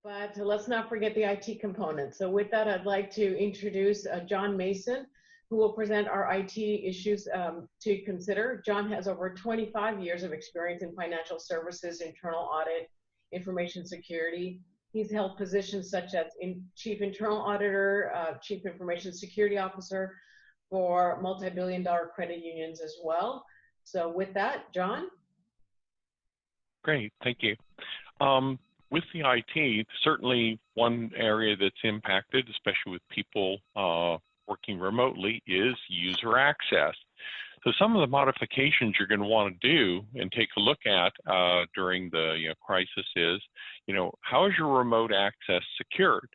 But let's not forget the IT component. So with that, I'd like to introduce John Mason, who will present our IT issues to consider. John has over 25 years of experience in financial services, internal audit, information security. He's held positions such as Chief Internal Auditor, Chief Information Security Officer for multi-billion-dollar credit unions as well. So with that, John? Great, thank you. With the IT, certainly one area that's impacted, especially with people working remotely, is user access. So some of the modifications you're going to want to do and take a look at during the crisis is, how is your remote access secured?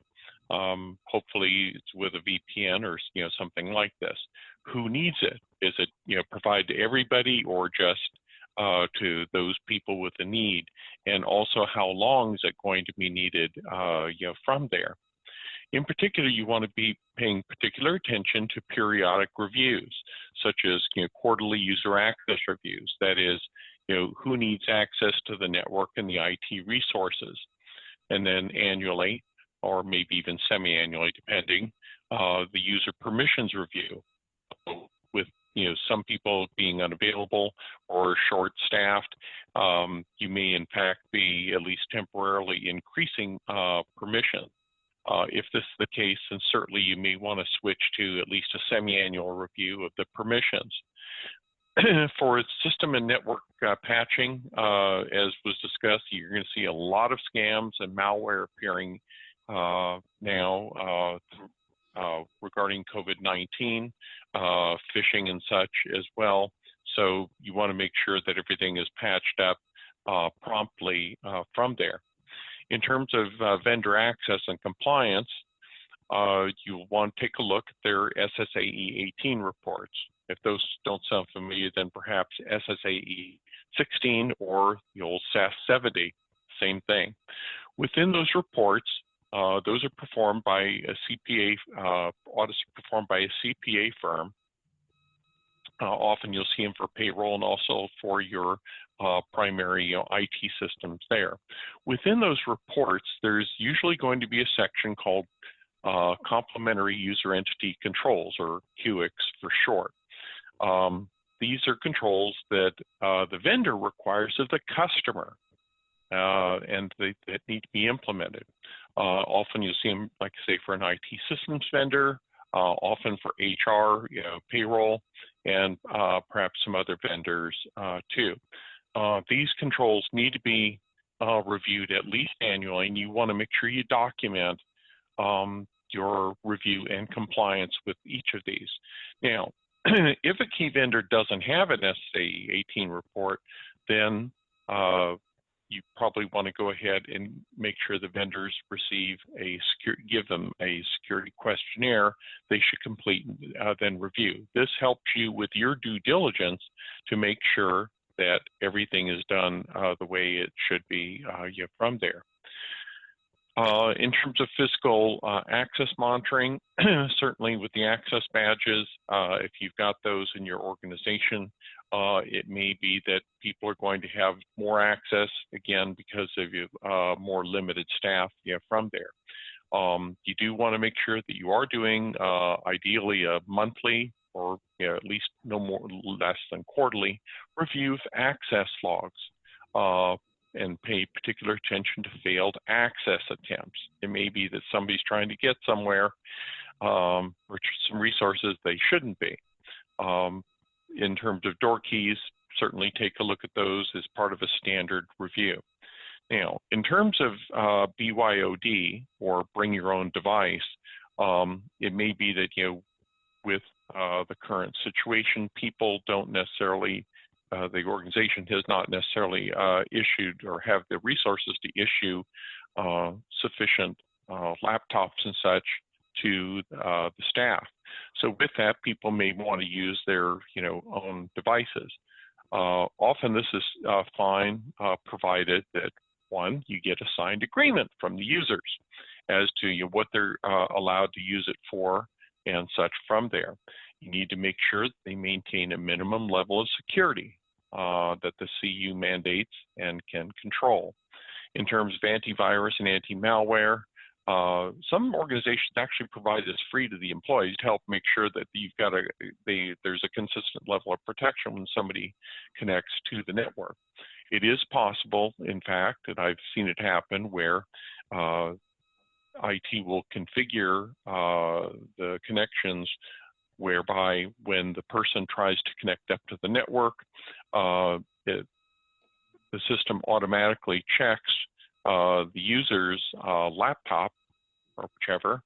Hopefully it's with a VPN or something like this. Who needs it? Is it provided to everybody or just to those people with a need? And also, how long is it going to be needed from there? In particular, you want to be paying particular attention to periodic reviews, such as quarterly user access reviews. That is, who needs access to the network and the IT resources. And then annually, or maybe even semi-annually, depending, the user permissions review. With some people being unavailable or short-staffed, you may in fact be at least temporarily increasing permission. If this is the case, then certainly you may want to switch to at least a semi-annual review of the permissions. For system and network patching, as was discussed, you're going to see a lot of scams and malware appearing now regarding COVID-19, phishing and such as well. So you want to make sure that everything is patched up promptly from there. In terms of vendor access and compliance, you'll want to take a look at their SSAE 18 reports. If those don't sound familiar, then perhaps SSAE 16 or the old SAS 70, same thing. Within those reports, those are performed by a CPA, audits are performed by a CPA firm. Often you'll see them for payroll and also for your primary IT systems there. Within those reports, there's usually going to be a section called Complementary User Entity Controls, or QUICs for short. These are controls that the vendor requires of the customer, and that need to be implemented. Often you'll see them, like I say, for an IT systems vendor, often for HR, payroll, and perhaps some other vendors too. These controls need to be reviewed at least annually, and you want to make sure you document your review and compliance with each of these. Now, if a key vendor doesn't have an SSAE 18 report, then you probably want to go ahead and make sure the vendors receive give them a security questionnaire they should complete and then review. This helps you with your due diligence to make sure that everything is done the way it should be from there. In terms of physical access monitoring, certainly with the access badges, if you've got those in your organization, it may be that people are going to have more access, again, because of more limited staff from there. You do want to make sure that you are doing ideally a monthly or at least less than quarterly review of access logs. And pay particular attention to failed access attempts. It may be that somebody's trying to get somewhere or some resources they shouldn't be. In terms of door keys, certainly take a look at those as part of a standard review. Now, in terms of BYOD, or bring your own device, it may be that with the current situation, people don't necessarily the organization has not necessarily issued or have the resources to issue sufficient laptops and such to the staff. So with that, people may want to use their own devices. Often this is fine, provided that, one, you get a signed agreement from the users as to what they're allowed to use it for and such from there. You need to make sure that they maintain a minimum level of security that the CU mandates and can control. In terms of antivirus and anti-malware, some organizations actually provide this free to the employees to help make sure that there's a consistent level of protection when somebody connects to the network. It is possible, in fact, and I've seen it happen, where IT will configure the connections whereby when the person tries to connect up to the network, the system automatically checks the user's laptop or whichever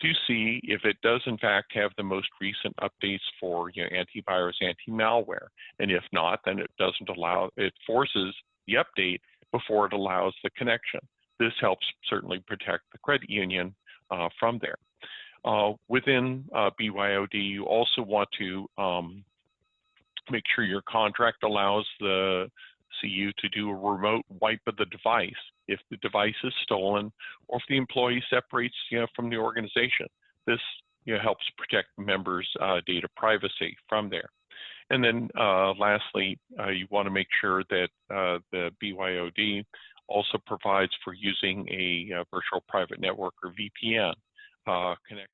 to see if it does in fact have the most recent updates for antivirus, anti-malware. And if not, then it doesn't allow, it forces the update before it allows the connection. This helps certainly protect the credit union from there. Within BYOD, you also want to make sure your contract allows the CU to do a remote wipe of the device if the device is stolen or if the employee separates from the organization. This helps protect members' data privacy from there. And then lastly, you want to make sure that the BYOD also provides for using a virtual private network or VPN connection.